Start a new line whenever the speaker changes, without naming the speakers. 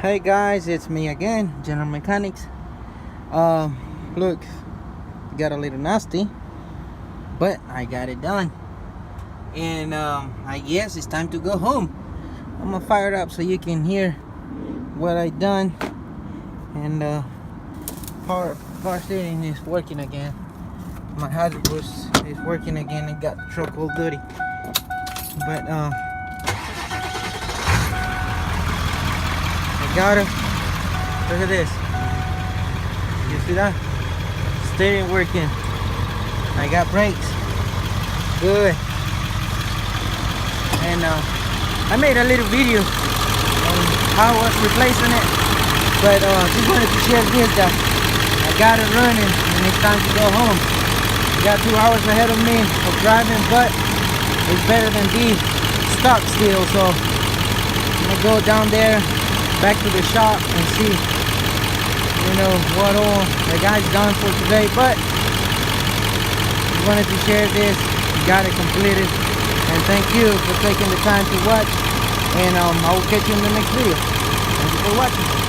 Hey guys, it's me again, General Mechanics. Look, got a little nasty, but I got it done. And I guess it's time to go home. I'm gonna fire it up so you can hear what I done. And power steering is working again. My hazard boost is working again and got the truck all dirty. But I got it. Look at this. You see that? Steering working. I got brakes. Good. And I made a little video on how I was replacing it. But just wanted to share this that I got it running and it's time to go home. Got 2 hours ahead of me of driving, but it's better than be stuck still. So I'm gonna go down there, back to the shop and see, what all the guy's done for today. But I wanted to share this, got it completed, and thank you for taking the time to watch, and I will catch you in the next video. Thank you for watching.